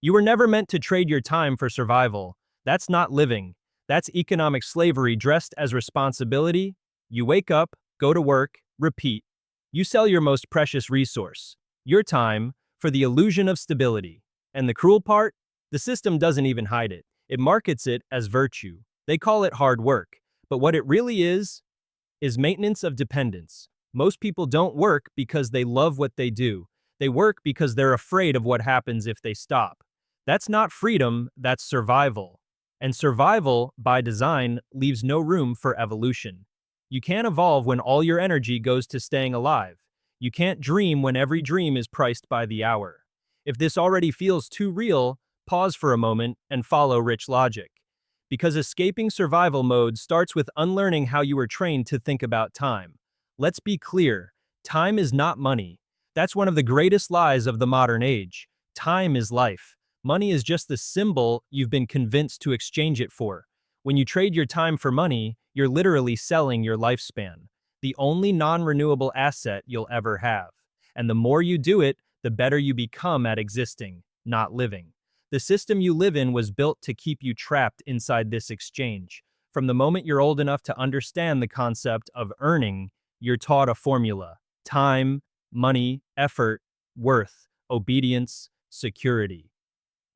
You were never meant to trade your time for survival. That's not living. That's economic slavery dressed as responsibility. You wake up, go to work, repeat. You sell your most precious resource, your time, for the illusion of stability. And the cruel part? The system doesn't even hide it. It markets it as virtue. They call it hard work. But what it really is maintenance of dependence. Most people don't work because they love what they do. They work because they're afraid of what happens if they stop. That's not freedom, that's survival. And survival, by design, leaves no room for evolution. You can't evolve when all your energy goes to staying alive. You can't dream when every dream is priced by the hour. If this already feels too real, pause for a moment and follow rich logic. Because escaping survival mode starts with unlearning how you were trained to think about time. Let's be clear, time is not money. That's one of the greatest lies of the modern age. Time is life. Money is just the symbol you've been convinced to exchange it for. When you trade your time for money, you're literally selling your lifespan, the only non-renewable asset you'll ever have. And the more you do it, the better you become at existing, not living. The system you live in was built to keep you trapped inside this exchange. From the moment you're old enough to understand the concept of earning, you're taught a formula: time, money, effort, worth, obedience, security.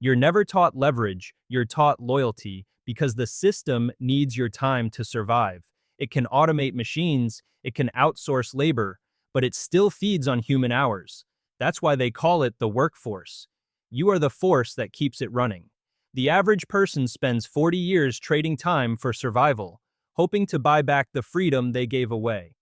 You're never taught leverage, you're taught loyalty, because the system needs your time to survive. It can automate machines, it can outsource labor, but it still feeds on human hours. That's why they call it the workforce. You are the force that keeps it running. The average person spends 40 years trading time for survival, hoping to buy back the freedom they gave away.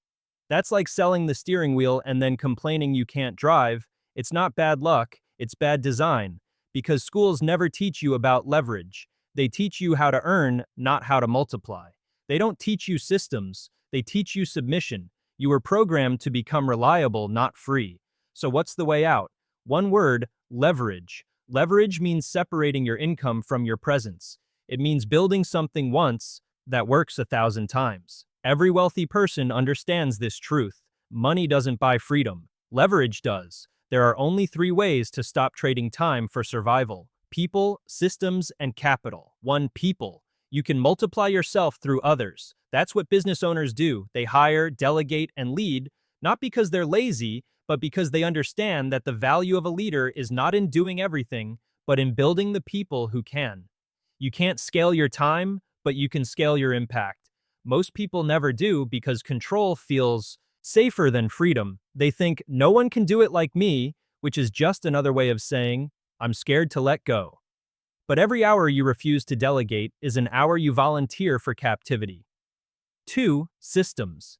That's like selling the steering wheel and then complaining you can't drive. It's not bad luck, it's bad design. Because schools never teach you about leverage. They teach you how to earn, not how to multiply. They don't teach you systems, they teach you submission. You were programmed to become reliable, not free. So what's the way out? One word: leverage. Leverage means separating your income from your presence. It means building something once that works 1,000 times. Every wealthy person understands this truth. Money doesn't buy freedom. Leverage does. There are only 3 ways to stop trading time for survival: people, systems, and capital. 1. People. You can multiply yourself through others. That's what business owners do. They hire, delegate, and lead, not because they're lazy, but because they understand that the value of a leader is not in doing everything, but in building the people who can. You can't scale your time, but you can scale your impact. Most people never do because control feels safer than freedom. They think, no one can do it like me, which is just another way of saying, I'm scared to let go. But every hour you refuse to delegate is an hour you volunteer for captivity. 2. Systems.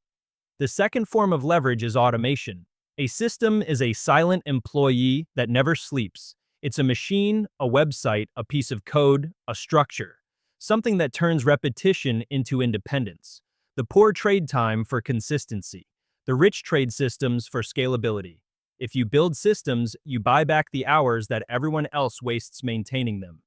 The second form of leverage is automation. A system is a silent employee that never sleeps. It's a machine, a website, a piece of code, a structure. Something that turns repetition into independence. The poor trade time for consistency. The rich trade systems for scalability. If you build systems, you buy back the hours that everyone else wastes maintaining them.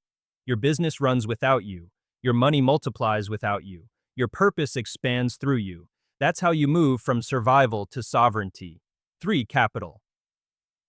Your business runs without you. Your money multiplies without you. Your purpose expands through you. That's how you move from survival to sovereignty. 3. Capital.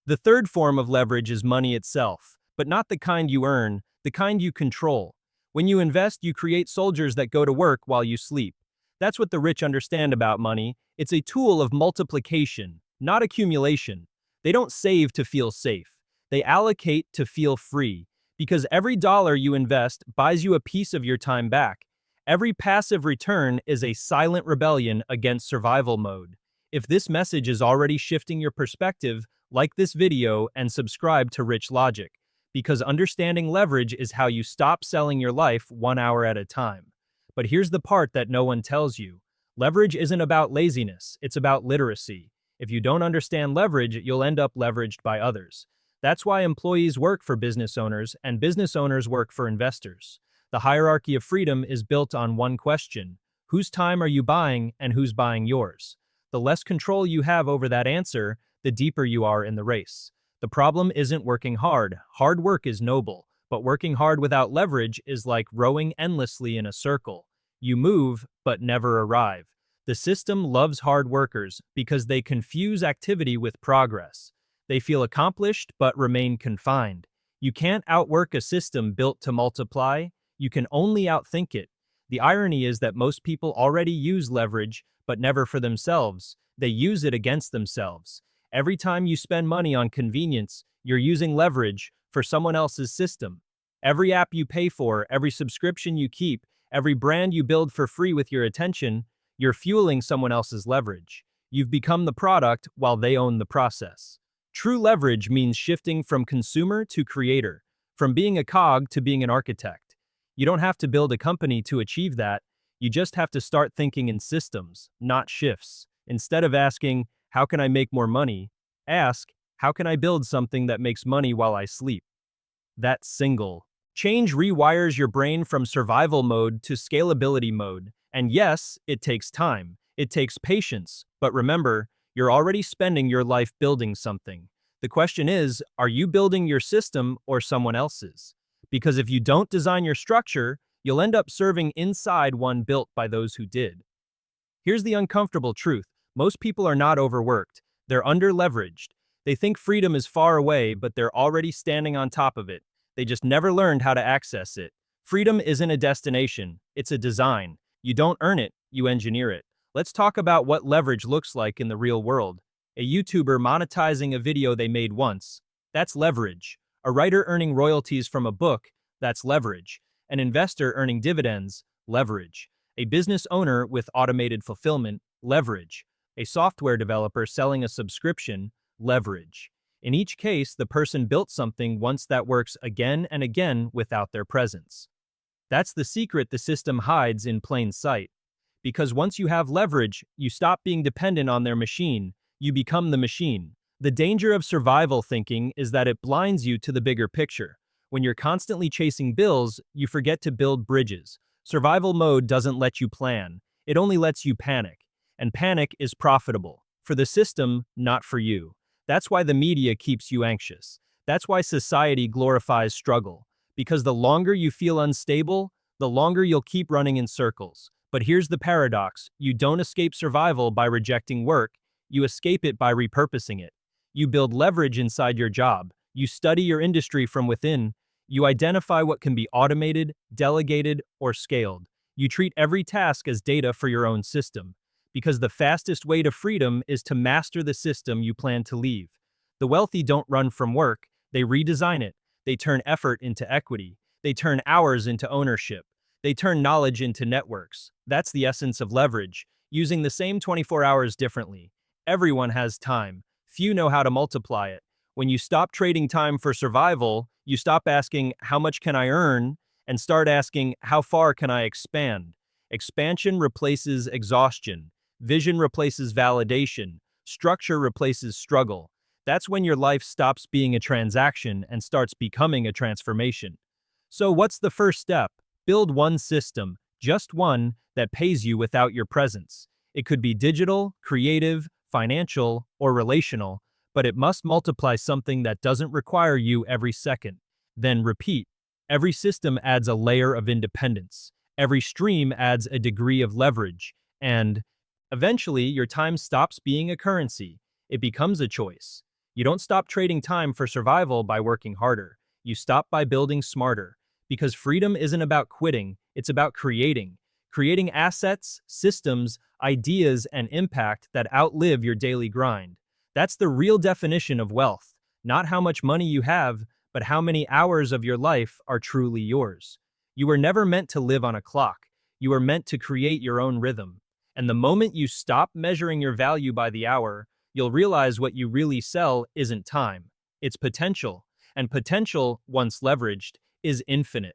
The third form of leverage is money itself, but not the kind you earn, the kind you control. When you invest, you create soldiers that go to work while you sleep. That's what the rich understand about money. It's a tool of multiplication, not accumulation. They don't save to feel safe. They allocate to feel free. Because every dollar you invest buys you a piece of your time back. Every passive return is a silent rebellion against survival mode. If this message is already shifting your perspective, like this video and subscribe to Rich Logic, because understanding leverage is how you stop selling your life 1 hour at a time. But here's the part that no one tells you. Leverage isn't about laziness, it's about literacy. If you don't understand leverage, you'll end up leveraged by others. That's why employees work for business owners and business owners work for investors. The hierarchy of freedom is built on one question: whose time are you buying and who's buying yours? The less control you have over that answer, the deeper you are in the race. The problem isn't working hard. Hard work is noble, but working hard without leverage is like rowing endlessly in a circle. You move, but never arrive. The system loves hard workers because they confuse activity with progress. They feel accomplished, but remain confined. You can't outwork a system built to multiply, you can only outthink it. The irony is that most people already use leverage, but never for themselves. They use it against themselves. Every time you spend money on convenience, you're using leverage for someone else's system. Every app you pay for, every subscription you keep, every brand you build for free with your attention, you're fueling someone else's leverage. You've become the product while they own the process. True leverage means shifting from consumer to creator, from being a cog to being an architect. You don't have to build a company to achieve that. You just have to start thinking in systems, not shifts. Instead of asking, how can I make more money? Ask, how can I build something that makes money while I sleep? That's single. Change rewires your brain from survival mode to scalability mode. And yes, it takes time. It takes patience. But remember, you're already spending your life building something. The question is, are you building your system or someone else's? Because if you don't design your structure, you'll end up serving inside one built by those who did. Here's the uncomfortable truth. Most people are not overworked. They're under-leveraged. They think freedom is far away, but they're already standing on top of it. They just never learned how to access it. Freedom isn't a destination, it's a design. You don't earn it, you engineer it. Let's talk about what leverage looks like in the real world. A YouTuber monetizing a video they made once. That's leverage. A writer earning royalties from a book. That's leverage. An investor earning dividends. Leverage. A business owner with automated fulfillment. Leverage. A software developer selling a subscription. Leverage. In each case, the person built something once that works again and again without their presence. That's the secret the system hides in plain sight. Because once you have leverage, you stop being dependent on their machine, you become the machine. The danger of survival thinking is that it blinds you to the bigger picture. When you're constantly chasing bills, you forget to build bridges. Survival mode doesn't let you plan, it only lets you panic. And panic is profitable. For the system, not for you. That's why the media keeps you anxious. That's why society glorifies struggle. Because the longer you feel unstable, the longer you'll keep running in circles. But here's the paradox. You don't escape survival by rejecting work. You escape it by repurposing it. You build leverage inside your job. You study your industry from within. You identify what can be automated, delegated, or scaled. You treat every task as data for your own system. Because the fastest way to freedom is to master the system you plan to leave. The wealthy don't run from work, they redesign it. They turn effort into equity. They turn hours into ownership. They turn knowledge into networks. That's the essence of leverage, using the same 24 hours differently. Everyone has time. Few know how to multiply it. When you stop trading time for survival, you stop asking, how much can I earn? And start asking, how far can I expand? Expansion replaces exhaustion. Vision replaces validation. Structure replaces struggle. That's when your life stops being a transaction and starts becoming a transformation. So what's the first step? Build one system, just one, that pays you without your presence. It could be digital, creative, financial, or relational, but it must multiply something that doesn't require you every second. Then repeat. Every system adds a layer of independence. Every stream adds a degree of leverage. And eventually, your time stops being a currency. It becomes a choice. You don't stop trading time for survival by working harder. You stop by building smarter. Because freedom isn't about quitting, it's about creating. Creating assets, systems, ideas, and impact that outlive your daily grind. That's the real definition of wealth. Not how much money you have, but how many hours of your life are truly yours. You were never meant to live on a clock. You were meant to create your own rhythm. And the moment you stop measuring your value by the hour, you'll realize what you really sell isn't time. It's potential. And potential, once leveraged, is infinite.